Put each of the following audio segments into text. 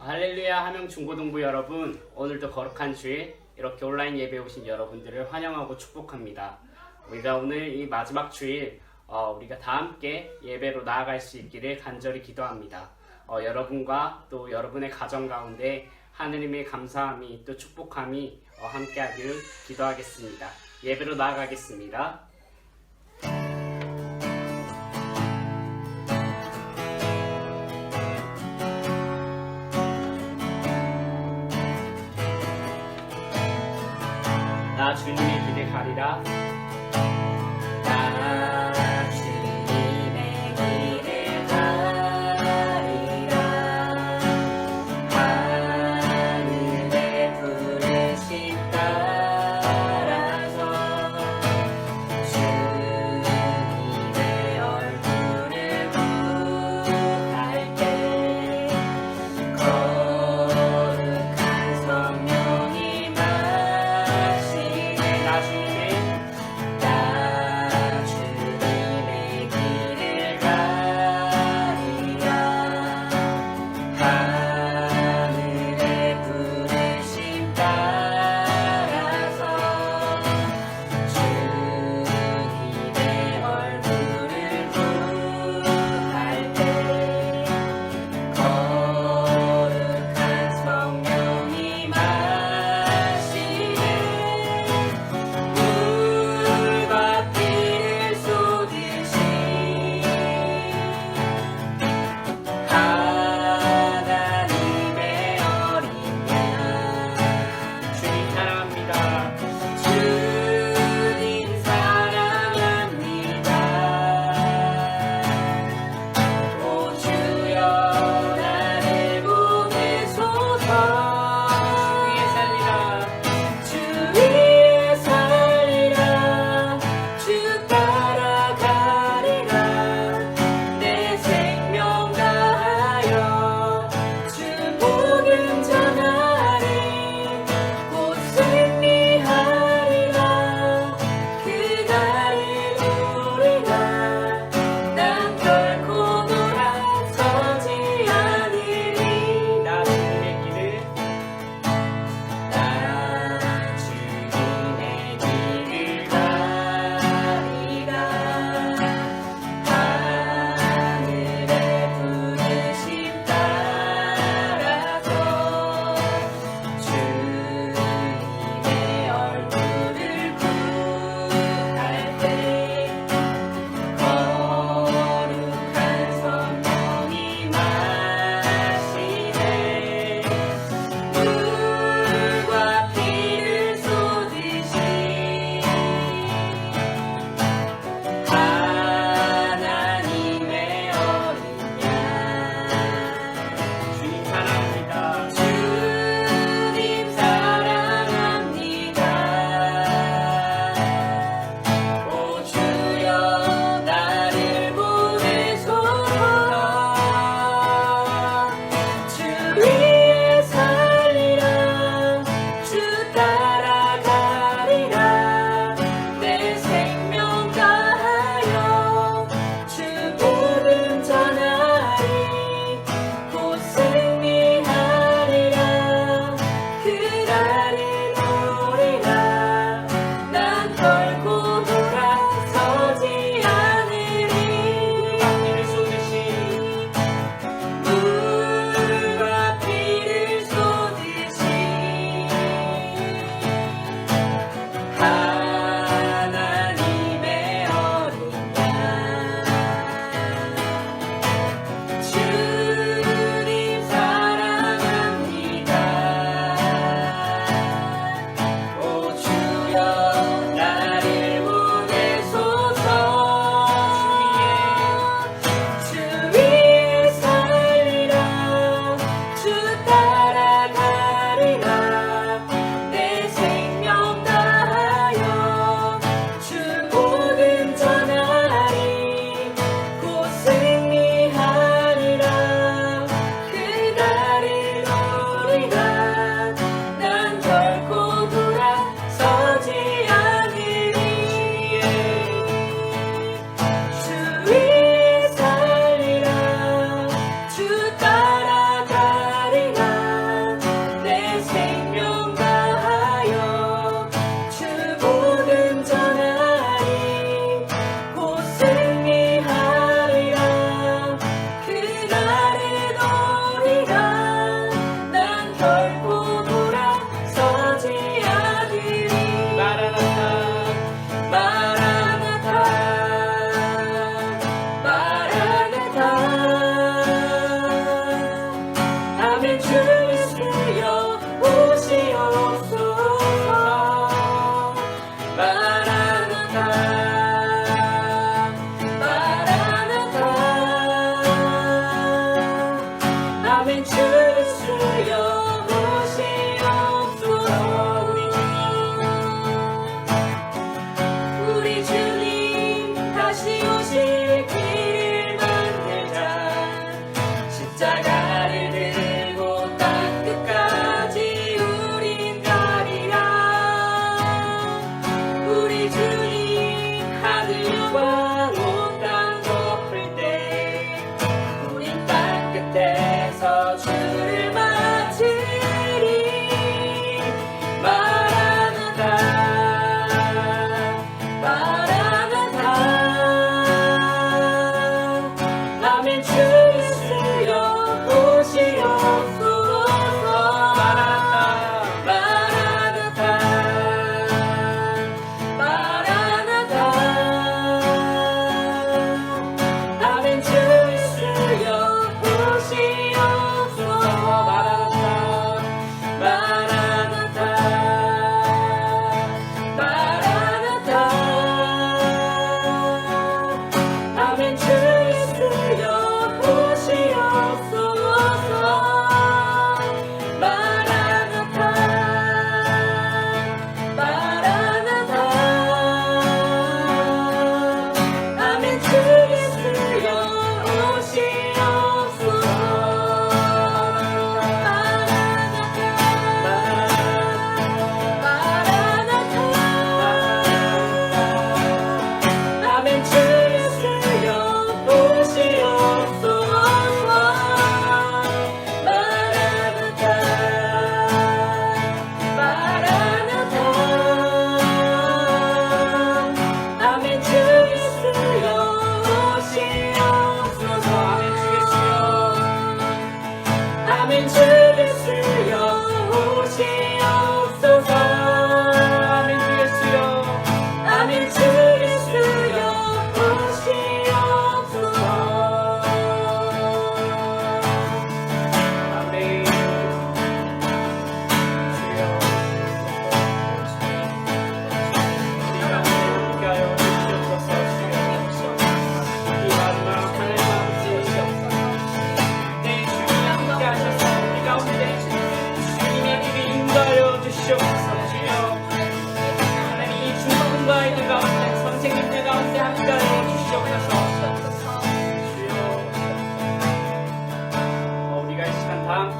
할렐루야 함영 중고등부 여러분, 오늘도 거룩한 주일 이렇게 온라인 예배 오신 여러분들을 환영하고 축복합니다. 우리가 오늘 이 마지막 주일 우리가 다 함께 예배로 나아갈 수 있기를 간절히 기도합니다. 여러분과 또 여러분의 가정 가운데 하느님의 감사함이 또 축복함이 함께하기를 기도하겠습니다. 예배로 나아가겠습니다. 나 주님의 길을 가리라. 나 주님의 길을 가리라. 하늘의 부르심 따라서 주님의 얼굴을 구할 때 거룩한 성령이 나주님의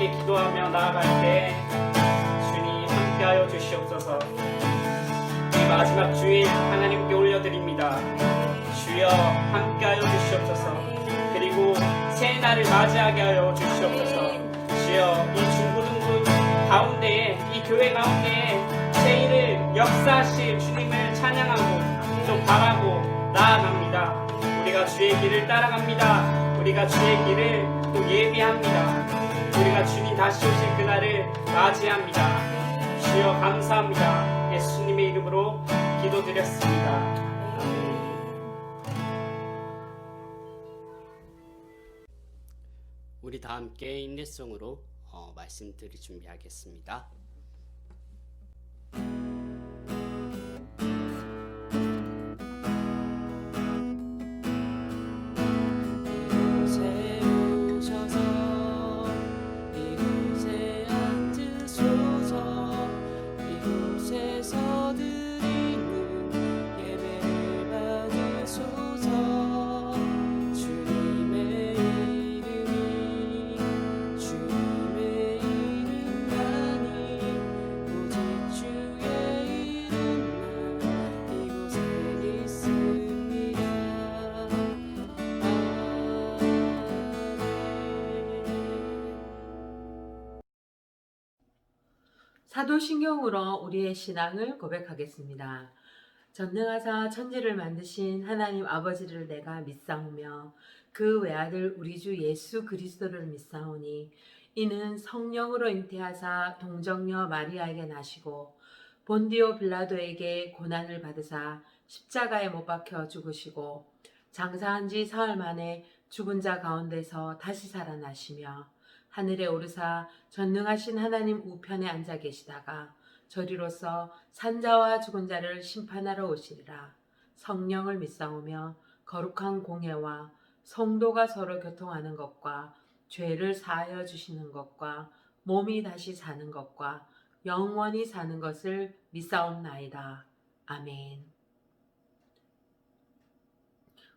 함께 기도하며 나아갈 때 주님 함께하여 주시옵소서. 이 마지막 주일 하나님께 올려드립니다. 주여 함께하여 주시옵소서. 그리고 새 날을 맞이하게 하여 주시옵소서. 주여 이 중고등부 가운데에 이 교회 가운데에 새 일을 역사하실 주님을 찬양하고 또 바라고 나아갑니다. 우리가 주의 길을 따라갑니다. 우리가 주의 길을 또 예비합니다. 우리가 주님 다시 오실 그날을 맞이합니다. 주여 감사합니다. 예수님의 이름으로 기도드렸습니다. 우리 다 함께 인내송으로 말씀드릴 준비하겠습니다. 사도신경으로 우리의 신앙을 고백하겠습니다. 전능하사 천지를 만드신 하나님 아버지를 내가 믿사오며 그 외아들 우리 주 예수 그리스도를 믿사오니 이는 성령으로 잉태하사 동정녀 마리아에게 나시고 본디오 빌라도에게 고난을 받으사 십자가에 못 박혀 죽으시고 장사한 지 사흘 만에 죽은 자 가운데서 다시 살아나시며 하늘에 오르사 전능하신 하나님 우편에 앉아 계시다가 저리로서 산자와 죽은 자를 심판하러 오시리라. 성령을 믿사오며 거룩한 공회와 성도가 서로 교통하는 것과 죄를 사하여 주시는 것과 몸이 다시 사는 것과 영원히 사는 것을 믿사옵나이다. 아멘.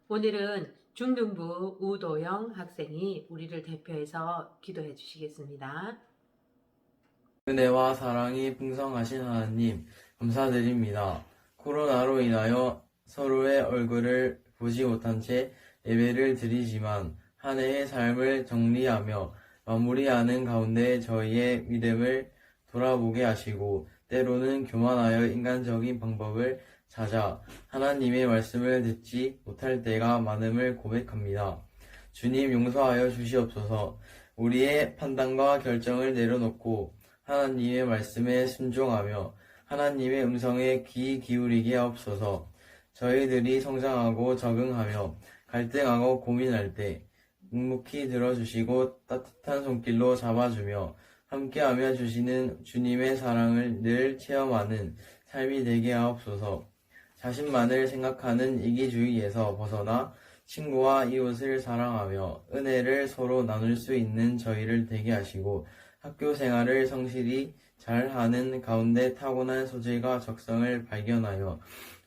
오늘은 중등부 우도영 학생이 우리를 대표해서 기도해 주시겠습니다. 은혜와 사랑이 풍성하신 하나님, 감사드립니다. 코로나로 인하여 서로의 얼굴을 보지 못한 채 예배를 드리지만 한 해의 삶을 정리하며 마무리하는 가운데 저희의 믿음을 돌아보게 하시고 때로는 교만하여 인간적인 방법을 찾아 하나님의 말씀을 듣지 못할 때가 많음을 고백합니다. 주님 용서하여 주시옵소서. 우리의 판단과 결정을 내려놓고 하나님의 말씀에 순종하며 하나님의 음성에 귀 기울이게 하옵소서. 저희들이 성장하고 적응하며 갈등하고 고민할 때 묵묵히 들어주시고 따뜻한 손길로 잡아주며 함께하며 주시는 주님의 사랑을 늘 체험하는 삶이 되게 하옵소서. 자신만을 생각하는 이기주의에서 벗어나 친구와 이웃을 사랑하며 은혜를 서로 나눌 수 있는 저희를 되게 하시고 학교 생활을 성실히 잘하는 가운데 타고난 소질과 적성을 발견하여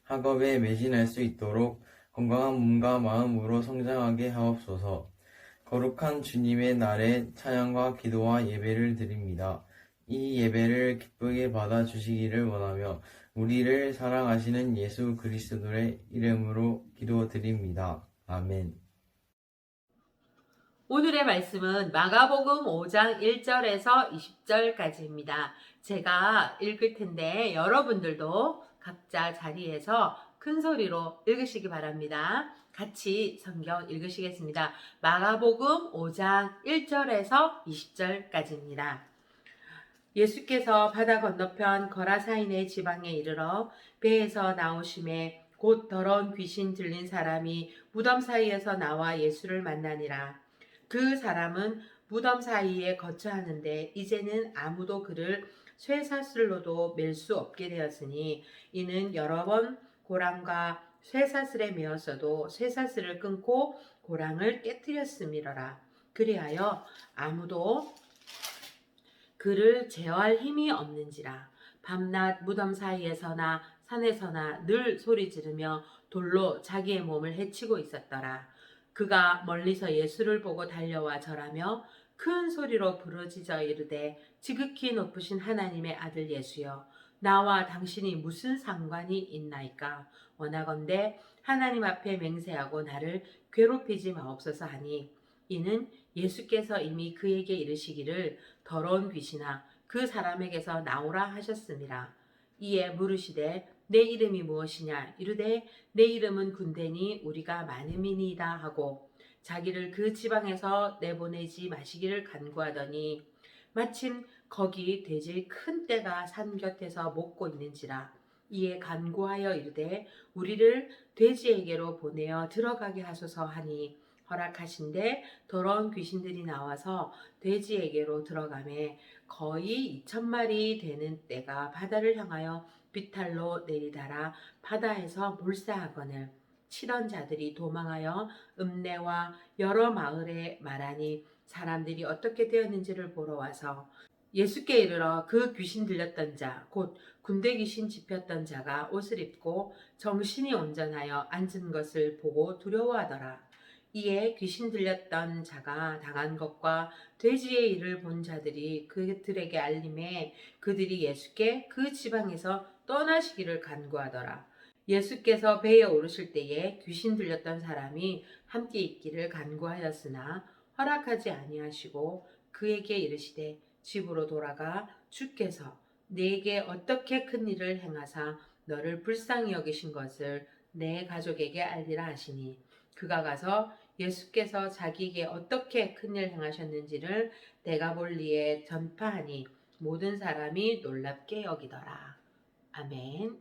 학업에 매진할 수 있도록 건강한 몸과 마음으로 성장하게 하옵소서. 거룩한 주님의 날에 찬양과 기도와 예배를 드립니다. 이 예배를 기쁘게 받아주시기를 원하며 우리를 사랑하시는 예수 그리스도의 이름으로 기도드립니다. 아멘. 오늘의 말씀은 마가복음 5장 1절에서 20절까지입니다. 제가 읽을 텐데 여러분들도 각자 자리에서 큰 소리로 읽으시기 바랍니다. 같이 성경 읽으시겠습니다. 마가복음 5장 1절에서 20절까지입니다. 예수께서 바다 건너편 거라사인의 지방에 이르러 배에서 나오심에 곧 더러운 귀신 들린 사람이 무덤 사이에서 나와 예수를 만나니라. 그 사람은 무덤 사이에 거처하는데 이제는 아무도 그를 쇠사슬로도 맬 수 없게 되었으니 이는 여러 번 고랑과 쇠사슬에 매었어도 쇠사슬을 끊고 고랑을 깨뜨렸음이러라. 그리하여 아무도 그를 제어할 힘이 없는지라. 밤낮 무덤 사이에서나 산에서나 늘 소리 지르며 돌로 자기의 몸을 해치고 있었더라. 그가 멀리서 예수를 보고 달려와 절하며 큰 소리로 부르짖어 이르되 지극히 높으신 하나님의 아들 예수여 나와 당신이 무슨 상관이 있나이까. 원하건대 하나님 앞에 맹세하고 나를 괴롭히지 마옵소서 하니 이는 예수께서 이미 그에게 이르시기를 더러운 귀신아 그 사람에게서 나오라 하셨습니다. 이에 물으시되 내 이름이 무엇이냐 이르되 내 이름은 군대니 우리가 많음이니이다 하고 자기를 그 지방에서 내보내지 마시기를 간구하더니 마침 거기 돼지 큰 떼가 산 곁에서 먹고 있는지라. 이에 간구하여 이르되 우리를 돼지에게로 보내어 들어가게 하소서 하니 허락하신대 더러운 귀신들이 나와서 돼지에게로 들어가매 거의 2,000마리 되는 떼가 바다를 향하여 비탈로 내리달아 바다에서 몰사하거늘 치던 자들이 도망하여 읍내와 여러 마을에 말하니 사람들이 어떻게 되었는지를 보러 와서 예수께 이르러 그 귀신 들렸던 자 곧 군대 귀신 집혔던 자가 옷을 입고 정신이 온전하여 앉은 것을 보고 두려워하더라. 이에 귀신 들렸던 자가 당한 것과 돼지의 일을 본 자들이 그들에게 알림해 그들이 예수께 그 지방에서 떠나시기를 간구하더라. 예수께서 배에 오르실 때에 귀신 들렸던 사람이 함께 있기를 간구하였으나 허락하지 아니하시고 그에게 이르시되 집으로 돌아가 주께서 네게 어떻게 큰 일을 행하사 너를 불쌍히 여기신 것을 내 가족에게 알리라 하시니 그가 가서 예수께서 자기에게 어떻게 큰 일을 행하셨는지를 데가볼리에 전파하니 모든 사람이 놀랍게 여기더라. 아멘.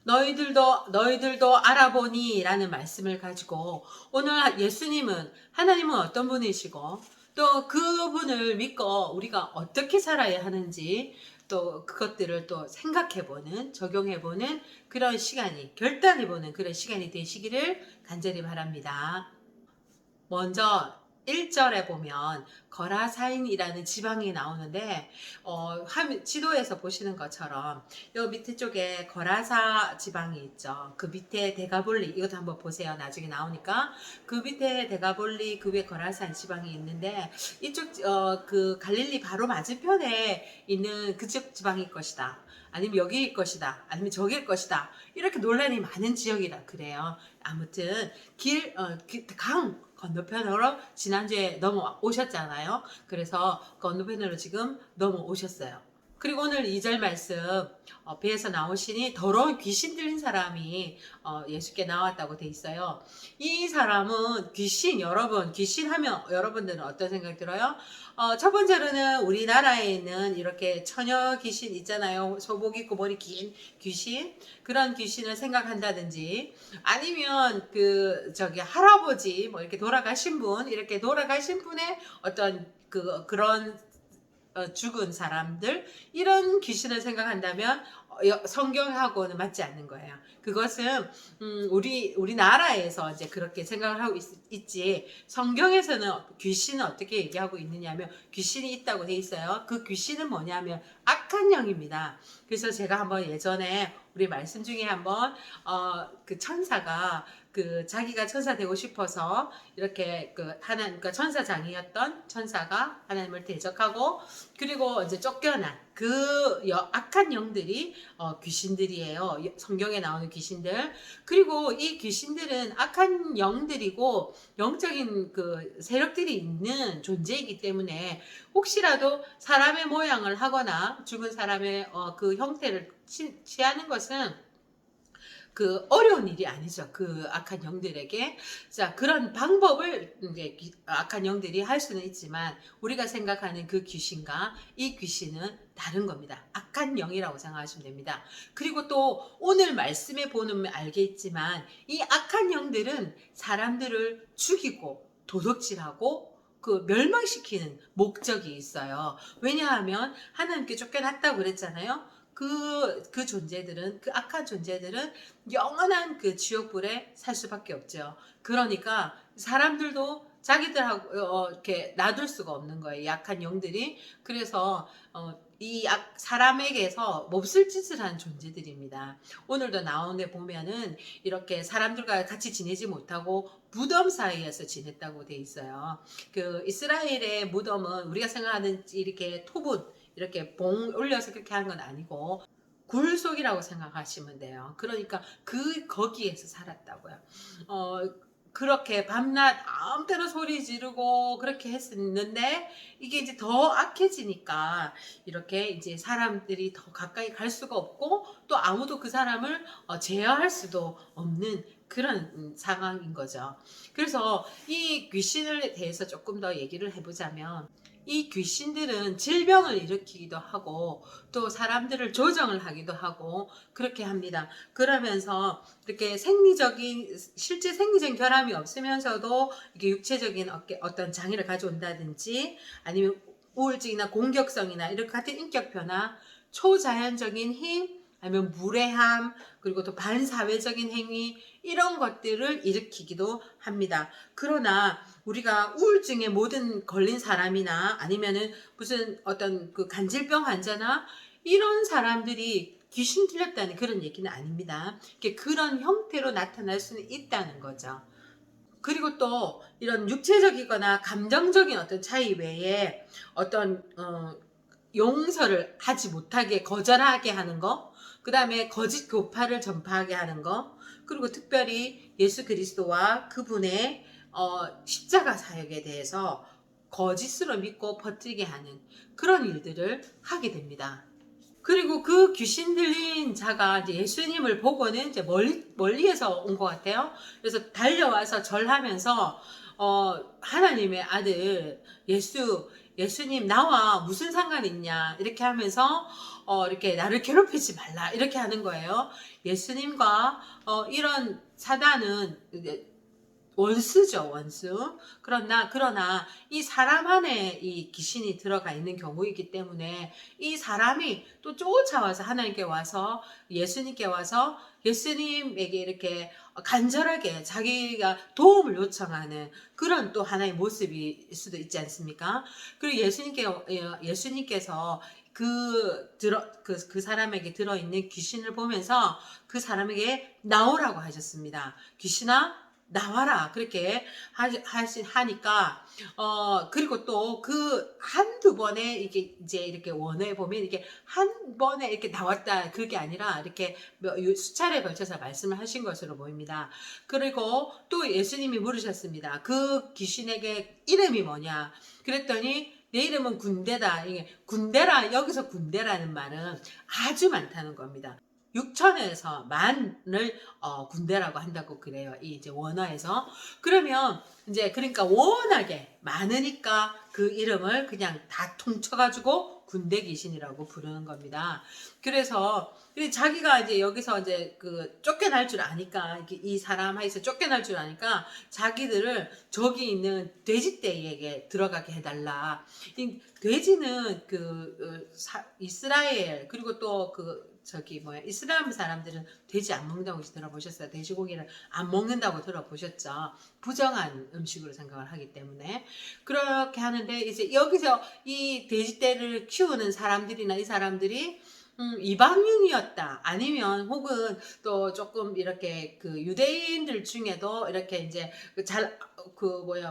너희들도 알아보니 라는 말씀을 가지고 오늘 예수님은 하나님은 어떤 분이시고 또 그분을 믿고 우리가 어떻게 살아야 하는지 또 그것들을 또 생각해보는 적용해보는 그런 시간이 결단해보는 그런 시간이 되시기를 간절히 바랍니다. 먼저 1절에 보면 거라사인이라는 지방이 나오는데 지도에서 보시는 것처럼 요 밑에 쪽에 거라사 지방이 있죠. 그 밑에 데가볼리 이것도 한번 보세요. 나중에 나오니까 그 밑에 데가볼리 그 위에 거라사인 지방이 있는데 이쪽 그 갈릴리 바로 맞은편에 있는 그쪽 지방일 것이다. 아니면 여기일 것이다. 아니면 저기일 것이다. 이렇게 논란이 많은 지역이라 그래요. 아무튼 강 건너편으로 지난주에 넘어오셨잖아요. 그래서 건너편으로 지금 넘어오셨어요. 그리고 오늘 2절 말씀 배에서 나오시니 더러운 귀신 들린 사람이 예수께 나왔다고 돼 있어요. 이 사람은 여러분 귀신 하면 여러분들은 어떤 생각 들어요? 첫 번째로는 우리나라에 있는 이렇게 처녀 귀신 있잖아요. 소복 입고 머리 긴 귀신 그런 귀신을 생각한다든지 아니면 할아버지 뭐 이렇게 돌아가신 분의 어떤 그런 죽은 사람들 이런 귀신을 생각한다면 성경하고는 맞지 않는 거예요. 그것은 우리나라에서 이제 그렇게 생각을 하고 있지 성경에서는 귀신은 어떻게 얘기하고 있느냐면 귀신이 있다고 돼 있어요. 그 귀신은 뭐냐면 악한 영입니다. 그래서 제가 한번 예전에 우리 말씀 중에 한번 그 천사가 자기가 천사 되고 싶어서 이렇게 그러니까 천사장이었던 천사가 하나님을 대적하고 그리고 이제 쫓겨난 악한 영들이 귀신들이에요. 성경에 나오는 귀신들. 그리고 이 귀신들은 악한 영들이고 영적인 세력들이 있는 존재이기 때문에 혹시라도 사람의 모양을 하거나 죽은 사람의 그 형태를 취하는 것은 어려운 일이 아니죠. 그 악한 영들에게. 자, 그런 방법을 이제 악한 영들이 할 수는 있지만 우리가 생각하는 그 귀신과 이 귀신은 다른 겁니다. 악한 영이라고 생각하시면 됩니다. 그리고 또 오늘 말씀에 보면 알겠지만 이 악한 영들은 사람들을 죽이고 도둑질하고 멸망시키는 목적이 있어요. 왜냐하면 하나님께 쫓겨났다고 그랬잖아요. 그 존재들은 악한 존재들은 영원한 지옥불에 살 수밖에 없죠. 그러니까 사람들도 자기들하고 이렇게 놔둘 수가 없는 거예요. 약한 영들이. 그래서 이 사람에게서 몹쓸 짓을 하는 존재들입니다. 오늘도 나오는데 보면은 이렇게 사람들과 같이 지내지 못하고 무덤 사이에서 지냈다고 돼 있어요. 그 이스라엘의 무덤은 우리가 생각하는 이렇게 토분 이렇게 봉 올려서 그렇게 하는 건 아니고 굴 속이라고 생각하시면 돼요. 그러니까 거기에서 살았다고요. 그렇게 밤낮 아무 때나 소리 지르고 그렇게 했었는데 이게 이제 더 악해지니까 이렇게 이제 사람들이 더 가까이 갈 수가 없고 또 아무도 그 사람을 제어할 수도 없는 그런 상황인 거죠. 그래서 이 귀신에 대해서 조금 더 얘기를 해보자면 이 귀신들은 질병을 일으키기도 하고 또 사람들을 조정을 하기도 하고 그렇게 합니다. 그러면서 이렇게 실제 생리적인 결함이 없으면서도 이게 육체적인 어떤 장애를 가져온다든지 아니면 우울증이나 공격성이나 이런 같은 인격 변화, 초자연적인 힘, 아니면 무례함, 그리고 또 반사회적인 행위 이런 것들을 일으키기도 합니다. 그러나 우리가 우울증에 모든 걸린 사람이나 아니면은 무슨 어떤 그 간질병 환자나 이런 사람들이 귀신 들렸다는 그런 얘기는 아닙니다. 그런 형태로 나타날 수는 있다는 거죠. 그리고 또 이런 육체적이거나 감정적인 어떤 차이 외에 어떤 용서를 하지 못하게 거절하게 하는 거, 그 다음에 거짓 교파를 전파하게 하는 거, 그리고 특별히 예수 그리스도와 그분의 십자가 사역에 대해서 거짓으로 믿고 퍼뜨리게 하는 그런 일들을 하게 됩니다. 그리고 그 귀신 들린 자가 이제 예수님을 보고는 이제 멀리에서 온 것 같아요. 그래서 달려와서 절하면서 하나님의 아들 예수님 나와 무슨 상관이 있냐 이렇게 하면서 이렇게 나를 괴롭히지 말라 이렇게 하는 거예요. 예수님과 이런 사단은 원수죠, 원수. 그러나 이 사람 안에 이 귀신이 들어가 있는 경우이기 때문에 이 사람이 또 쫓아와서 하나님께 와서 예수님께 와서 예수님에게 이렇게 간절하게 자기가 도움을 요청하는 그런 또 하나의 모습일 수도 있지 않습니까? 그리고 예수님께서 그 사람에게 들어있는 귀신을 보면서 그 사람에게 나오라고 하셨습니다. 귀신아, 나와라 그렇게 하니까 그리고 또 그 한두 번에 이게 이제 이렇게 원어에 보면 이게 한 번에 이렇게 나왔다 그게 아니라 이렇게 수차례 걸쳐서 말씀을 하신 것으로 보입니다. 그리고 또 예수님이 물으셨습니다. 그 귀신에게 이름이 뭐냐? 그랬더니 내 이름은 군대다. 이게 여기서 군대라는 말은 아주 많다는 겁니다. 6천에서 만을 군대라고 한다고 그래요. 이 이제 원어에서. 그러면 이제 그러니까 워낙에 많으니까 그 이름을 그냥 다 통쳐가지고 군대 귀신이라고 부르는 겁니다. 그래서 자기가 이제 여기서 이제 그 쫓겨날 줄 아니까 이 사람 하에서 쫓겨날 줄 아니까 자기들을 저기 있는 돼지떼에게 들어가게 해달라. 이 돼지는 이스라엘 그리고 또 이슬람 사람들은 돼지 안 먹는다고 들어보셨어요? 돼지고기를 안 먹는다고 들어보셨죠? 부정한 음식으로 생각을 하기 때문에 그렇게 하는데 이제 여기서 이 돼지떼를 키우는 사람들이나 이 사람들이 이방인이었다 아니면 혹은 또 조금 이렇게 그 유대인들 중에도 이렇게 이제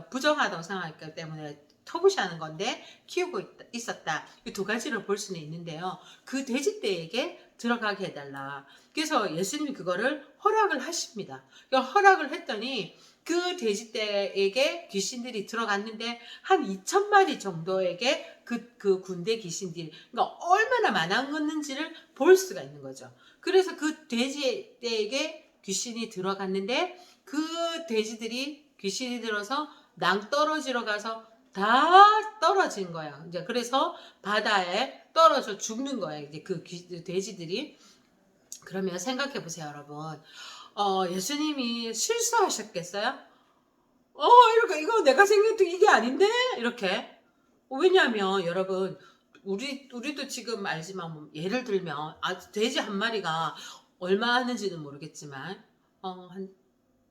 부정하다고 생각하기 때문에 터부시하는 건데 키우고 있었다. 이 두 가지를 볼 수는 있는데요. 그 돼지떼에게 들어가게 해달라. 그래서 예수님이 그거를 허락을 하십니다. 허락을 했더니 그 돼지떼에게 귀신들이 들어갔는데 한 2,000마리 정도에게 그 군대 귀신들이 그러니까 얼마나 많았는지를 볼 수가 있는 거죠. 그래서 그 돼지떼에게 귀신이 들어갔는데 그 돼지들이 귀신이 들어서 낭떠러지로 가서 다 떨어진 거야. 이제 그래서 바다에 떨어져 죽는 거야. 이제 그 돼지들이. 그러면 생각해 보세요, 여러분. 예수님이 실수하셨겠어요? 이거 내가 생각했던 이게 아닌데? 이렇게. 왜냐하면 여러분, 우리도 지금 알지만 뭐 예를 들면 돼지 한 마리가 얼마 하는지는 모르겠지만 한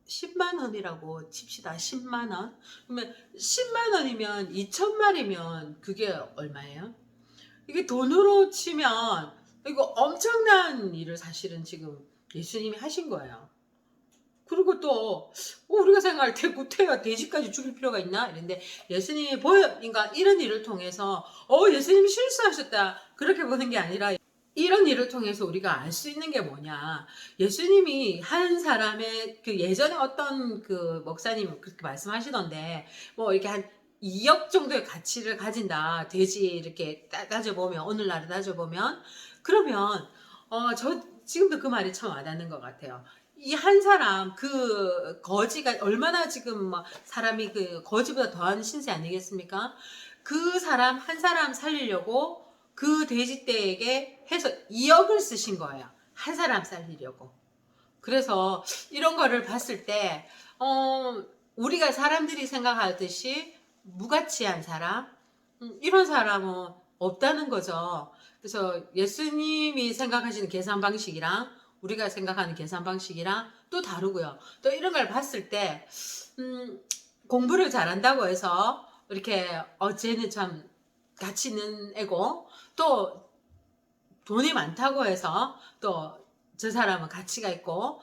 10만 원이라고 칩시다. 10만 원. 그러면 10만 원이면 2,000마리면 그게 얼마예요? 이게 돈으로 치면 이거 엄청난 일을 사실은 지금 예수님이 하신 거예요. 그리고 또 우리가 생각할 때 구태여 돼지까지 죽일 필요가 있나 이런데 예수님이 그러니까 이런 일을 통해서 예수님이 실수하셨다 그렇게 보는 게 아니라 이런 일을 통해서 우리가 알 수 있는 게 뭐냐, 예수님이 한 사람의 그 예전에 어떤 그 목사님 그렇게 말씀하시던데 뭐 이렇게 한 2억 정도의 가치를 가진다 돼지 이렇게 따져보면 오늘날을 따져보면 그러면 저 지금도 그 말이 참 와닿는 것 같아요. 이 한 사람 그 거지가 얼마나 지금 막 사람이 그 거지보다 더한 신세 아니겠습니까? 그 사람 한 사람 살리려고 그 돼지떼에게 해서 2억을 쓰신 거예요. 한 사람 살리려고. 그래서 이런 거를 봤을 때 우리가 사람들이 생각하듯이 무가치한 사람 이런 사람은 없다는 거죠. 그래서 예수님이 생각하시는 계산 방식이랑 우리가 생각하는 계산 방식이랑 또 다르고요. 또 이런 걸 봤을 때 공부를 잘한다고 해서 이렇게 쟤는 참 가치 있는 애고 또 돈이 많다고 해서 또 저 사람은 가치가 있고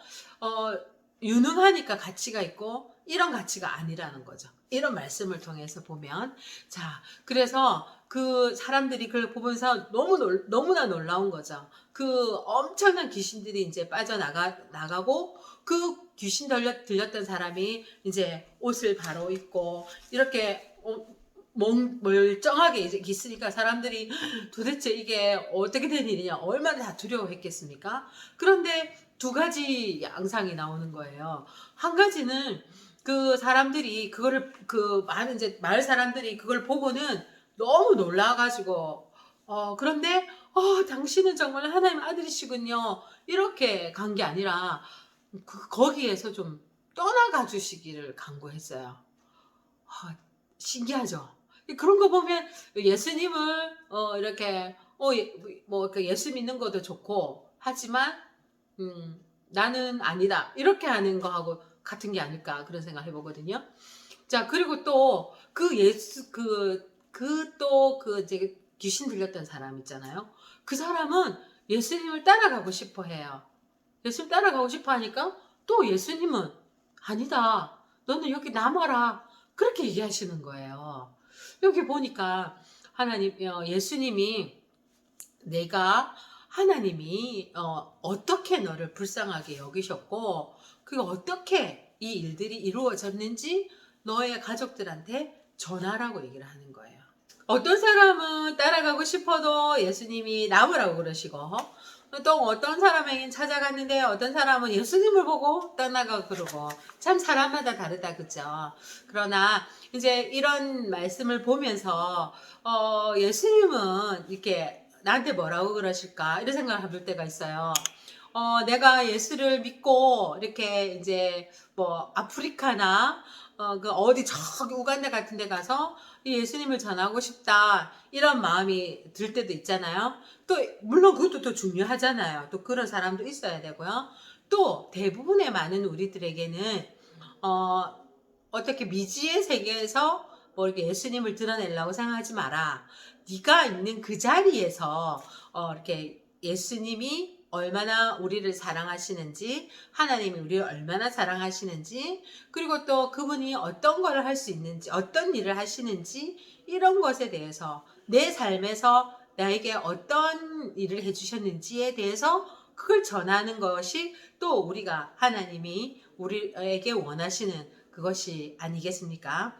유능하니까 가치가 있고 이런 가치가 아니라는 거죠. 이런 말씀을 통해서 보면 자, 그래서 그 사람들이 그걸 보면서 너무나 놀라운 거죠. 그 엄청난 귀신들이 이제 나가고 그 귀신 들렸던 사람이 이제 옷을 바로 입고 이렇게 멀쩡하게 이제 있으니까 사람들이 도대체 이게 어떻게 된 일이냐 얼마나 다 두려워했겠습니까? 그런데 두 가지 양상이 나오는 거예요. 한 가지는 그 사람들이 그거를 그 많은 이제 마을 사람들이 그걸 보고는 너무 놀라가지고 그런데 당신은 정말 하나님 아들이시군요 이렇게 간 게 아니라 거기에서 좀 떠나가 주시기를 간구했어요. 신기하죠. 그런 거 보면 예수님을 이렇게 뭐 예수 믿는 것도 좋고 하지만 나는 아니다 이렇게 하는 거하고 같은 게 아닐까 그런 생각 해보거든요. 자, 그리고 또 그 예수 이제 귀신 들렸던 사람 있잖아요. 그 사람은 예수님을 따라가고 싶어 해요. 예수님 따라가고 싶어 하니까 또 예수님은 아니다. 너는 여기 남아라. 그렇게 얘기하시는 거예요. 여기 보니까 예수님이 하나님이 어떻게 너를 불쌍하게 여기셨고 그게 어떻게 이 일들이 이루어졌는지 너의 가족들한테 전하라고 얘기를 하는 거예요. 어떤 사람은 따라가고 싶어도 예수님이 남으라고 그러시고 또 어떤 사람에겐 찾아갔는데 어떤 사람은 예수님을 보고 떠나가고 그러고 참 사람마다 다르다 그죠. 그러나 이제 이런 말씀을 보면서 예수님은 이렇게 나한테 뭐라고 그러실까 이런 생각을 해볼 때가 있어요. 내가 예수를 믿고 이렇게 이제 뭐 아프리카나 그 어디 저기 우간다 같은 데 가서 예수님을 전하고 싶다 이런 마음이 들 때도 있잖아요. 또 물론 그것도 또 중요하잖아요. 또 그런 사람도 있어야 되고요. 또 대부분의 많은 우리들에게는 어떻게 미지의 세계에서 뭐 이렇게 예수님을 드러내려고 생각하지 마라. 네가 있는 그 자리에서 이렇게 예수님이 얼마나 우리를 사랑하시는지, 하나님이 우리를 얼마나 사랑하시는지, 그리고 또 그분이 어떤 걸 할 수 있는지, 어떤 일을 하시는지 이런 것에 대해서 내 삶에서 나에게 어떤 일을 해주셨는지에 대해서 그걸 전하는 것이 또 우리가 하나님이 우리에게 원하시는 그것이 아니겠습니까?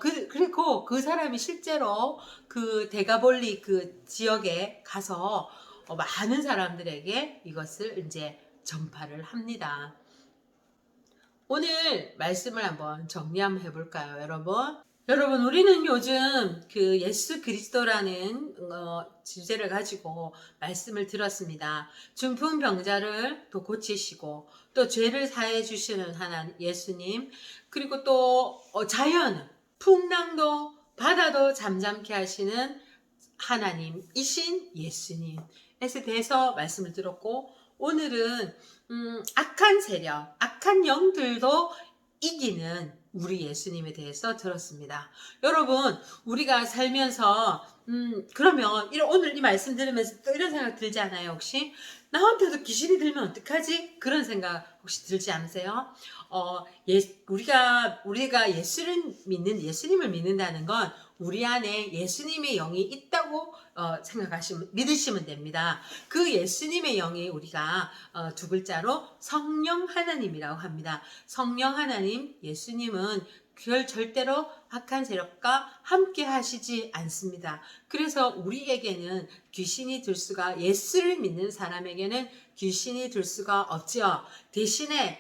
그리고 그 사람이 실제로 그 데가볼리 그 지역에 가서 많은 사람들에게 이것을 이제 전파를 합니다. 오늘 말씀을 한번 정리 한번 해볼까요, 여러분? 여러분, 우리는 요즘 그 예수 그리스도라는 주제를 가지고 말씀을 들었습니다. 중풍병자를 또 고치시고 또 죄를 사해 주시는 하나님 예수님, 그리고 또 자연, 풍랑도 바다도 잠잠케 하시는 하나님이신 예수님에 대해서 말씀을 들었고, 오늘은 악한 세력, 악한 영들도 이기는 우리 예수님에 대해서 들었습니다. 여러분, 우리가 살면서 그러면 오늘 이 말씀 들으면서 또 이런 생각 들지 않아요? 혹시 나한테도 귀신이 들면 어떡하지? 그런 생각 혹시 들지 않으세요? 우리가 예수님을 믿는다는 건 우리 안에 예수님의 영이 있다고 믿으시면 됩니다. 그 예수님의 영이 우리가 두 글자로 성령 하나님이라고 합니다. 성령 하나님, 예수님은 절대로 악한 세력과 함께 하시지 않습니다. 그래서 우리에게는 귀신이 들 수가, 예수를 믿는 사람에게는 귀신이 들 수가 없지요. 대신에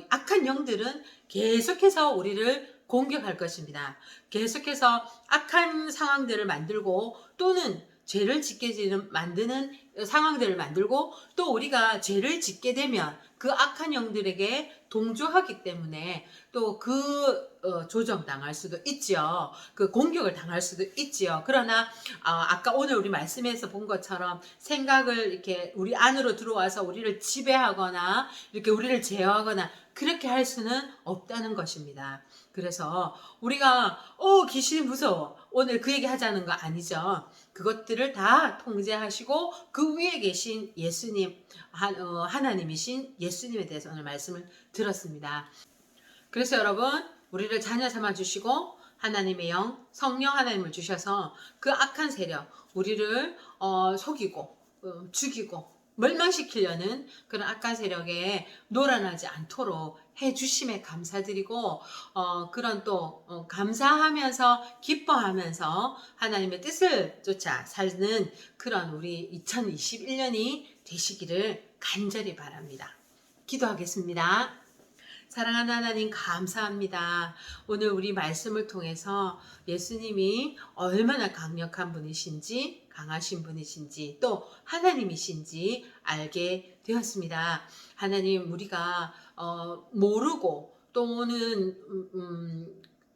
악한 영들은 계속해서 우리를 공격할 것입니다. 계속해서 악한 상황들을 만들고 또는 죄를 짓게 만드는 상황들을 만들고 또 우리가 죄를 짓게 되면 그 악한 영들에게 동조하기 때문에 또 조정당할 수도 있지요. 그 공격을 당할 수도 있지요. 그러나 아까 오늘 우리 말씀에서 본 것처럼 생각을 이렇게 우리 안으로 들어와서 우리를 지배하거나 이렇게 우리를 제어하거나 그렇게 할 수는 없다는 것입니다. 그래서 우리가 귀신이 무서워 오늘 그 얘기 하자는 거 아니죠. 그것들을 다 통제하시고 그 위에 계신 예수님, 하나님이신 예수님에 대해서 오늘 말씀을 들었습니다. 그래서 여러분, 우리를 자녀 삼아 주시고 하나님의 영, 성령 하나님을 주셔서 그 악한 세력, 우리를 속이고 죽이고 멸망시키려는 그런 악한 세력에 놀아나지 않도록 해주심에 감사드리고 그런 또 감사하면서 기뻐하면서 하나님의 뜻을 쫓아 사는 그런 우리 2021년이 되시기를 간절히 바랍니다. 기도하겠습니다. 사랑하는 하나님 감사합니다. 오늘 우리 말씀을 통해서 예수님이 얼마나 강력한 분이신지 강하신 분이신지 또 하나님이신지 알게 되었습니다. 하나님 우리가 모르고 또는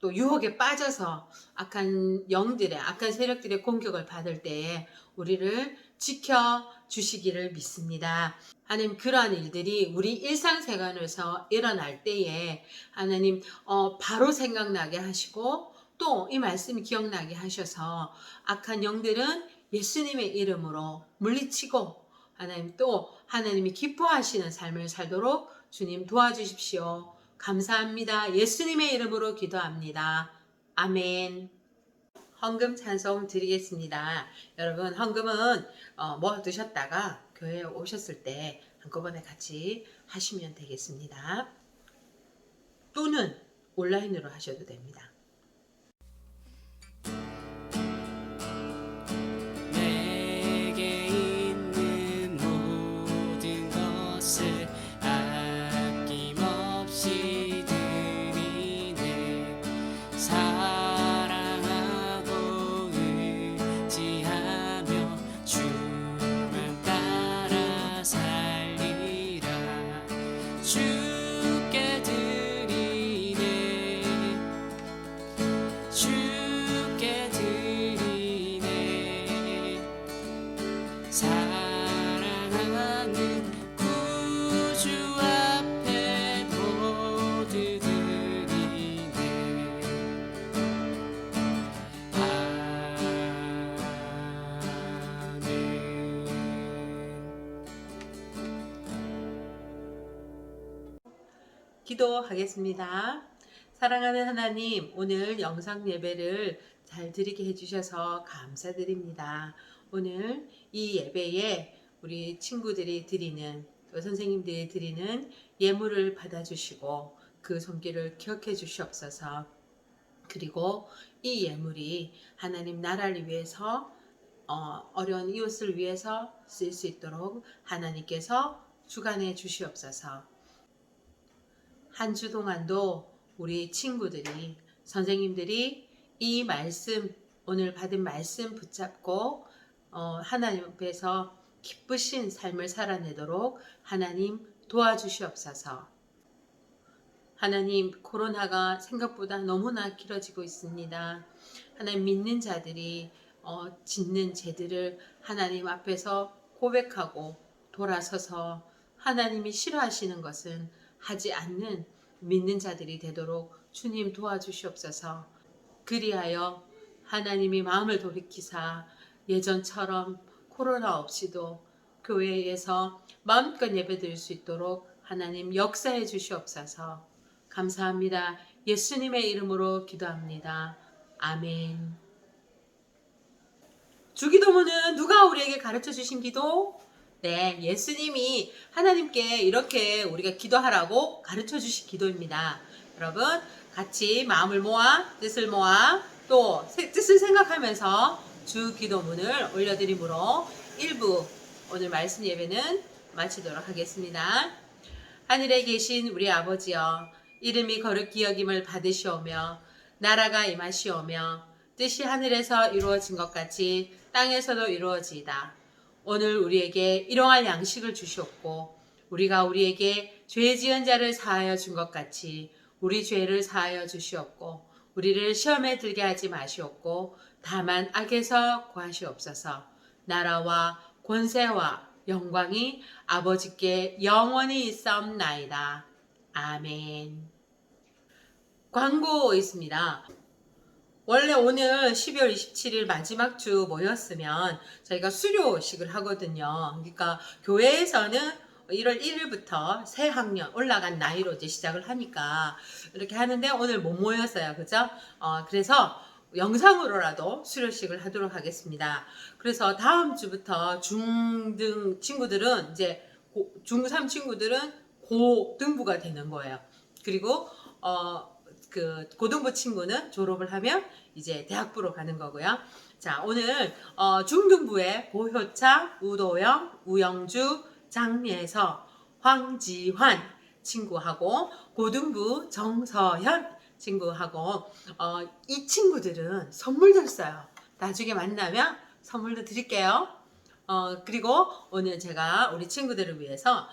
또 유혹에 빠져서 악한 영들의 악한 세력들의 공격을 받을 때에 우리를 지켜 주시기를 믿습니다. 하나님 그러한 일들이 우리 일상생활에서 일어날 때에 하나님 바로 생각나게 하시고 또 이 말씀이 기억나게 하셔서 악한 영들은 예수님의 이름으로 물리치고 하나님 또 하나님이 기뻐하시는 삶을 살도록 주님 도와주십시오. 감사합니다. 예수님의 이름으로 기도합니다. 아멘. 헌금 찬송 드리겠습니다. 여러분 헌금은 모아두셨다가 교회에 오셨을 때 한꺼번에 같이 하시면 되겠습니다. 또는 온라인으로 하셔도 됩니다. 내게 있는 모든 것을 아낌없이 드리네. 사랑하고 의지하며 주만 따라 살리라. 주께 드리네. 주께 드리네. 사랑하는 구주 앞에 모두 드리네. 기도하겠습니다. 사랑하는 하나님, 오늘 영상 예배를 잘 드리게 해주셔서 감사드립니다. 오늘 이 예배에 우리 친구들이 드리는 또 선생님들이 드리는 예물을 받아주시고 그 손길을 기억해 주시옵소서. 그리고 이 예물이 하나님 나라를 위해서 어려운 이웃을 위해서 쓸 수 있도록 하나님께서 주관해 주시옵소서. 한 주 동안도 우리 친구들이 선생님들이 이 말씀 오늘 받은 말씀 붙잡고 하나님 앞에서 기쁘신 삶을 살아내도록 하나님 도와주시옵소서. 하나님 코로나가 생각보다 너무나 길어지고 있습니다. 하나님 믿는 자들이 짓는 죄들을 하나님 앞에서 고백하고 돌아서서 하나님이 싫어하시는 것은 하지 않는 믿는 자들이 되도록 주님 도와주시옵소서. 그리하여 하나님이 마음을 돌이키사 예전처럼 코로나 없이도 교회에서 마음껏 예배드릴 수 있도록 하나님 역사해 주시옵소서. 감사합니다. 예수님의 이름으로 기도합니다. 아멘. 주기도문은 누가 우리에게 가르쳐 주신 기도? 네, 예수님이 하나님께 이렇게 우리가 기도하라고 가르쳐 주신 기도입니다. 여러분, 같이 마음을 모아, 뜻을 모아, 또 뜻을 생각하면서 주기도문을 올려드리므로 1부 오늘 말씀 예배는 마치도록 하겠습니다. 하늘에 계신 우리 아버지여, 이름이 거룩히 여김을 받으시오며 나라가 임하시오며 뜻이 하늘에서 이루어진 것 같이 땅에서도 이루어지이다. 오늘 우리에게 일용할 양식을 주시옵고 우리가 우리에게 죄 지은 자를 사하여 준 것 같이 우리 죄를 사하여 주시옵고 우리를 시험에 들게 하지 마시옵고 다만 악에서 구하시옵소서. 나라와 권세와 영광이 아버지께 영원히 있사옵나이다. 아멘. 광고 있습니다. 원래 오늘 12월 27일 마지막 주 모였으면 저희가 수료식을 하거든요. 그러니까 교회에서는 1월 1일부터 새 학년 올라간 나이로 이제 시작을 하니까 이렇게 하는데 오늘 못 모였어요. 그죠? 그래서 영상으로라도 수료식을 하도록 하겠습니다. 그래서 다음 주부터 중등 친구들은 이제 중3 친구들은 고등부가 되는 거예요. 그리고 그 고등부 친구는 졸업을 하면 이제 대학부로 가는 거고요. 자, 오늘 중등부에 고효창, 우도영, 우영주, 장예서, 황지환 친구하고 고등부 정서현 친구하고 이 친구들은 선물 줬어요. 나중에 만나면 선물도 드릴게요. 그리고 오늘 제가 우리 친구들을 위해서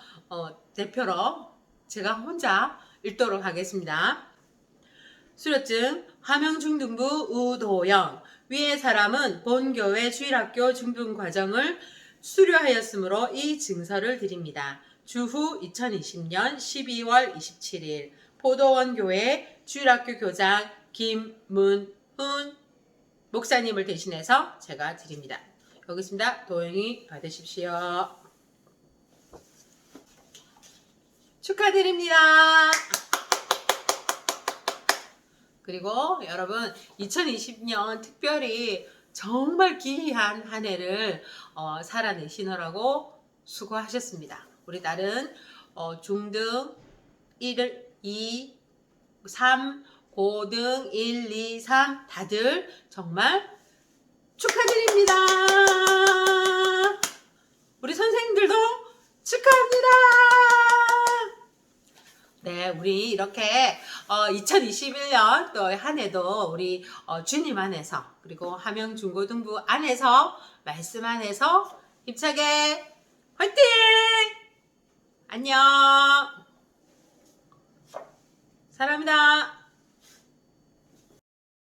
대표로 제가 혼자 읽도록 하겠습니다. 수료증 함영중등부 우도영. 위의 사람은 본교회 주일학교 중등과정을 수료하였으므로 이 증서를 드립니다. 주후 2020년 12월 27일 포도원교회 주일학교 교장 김문훈 목사님을 대신해서 제가 드립니다. 여기 있습니다. 도영이 받으십시오. 축하드립니다. 그리고 여러분 2020년 특별히 정말 기이한 한 해를 살아내시느라고 수고하셨습니다. 우리 딸은 중등 1, 2, 3, 고등 1, 2, 3 다들 정말 축하드립니다. 우리 선생님들도 축하합니다. 네, 우리 이렇게 2021년 또 한 해도 우리 주님 안에서 그리고 함영중고등부 안에서 말씀 안에서 힘차게 화이팅! 안녕! 사랑합니다.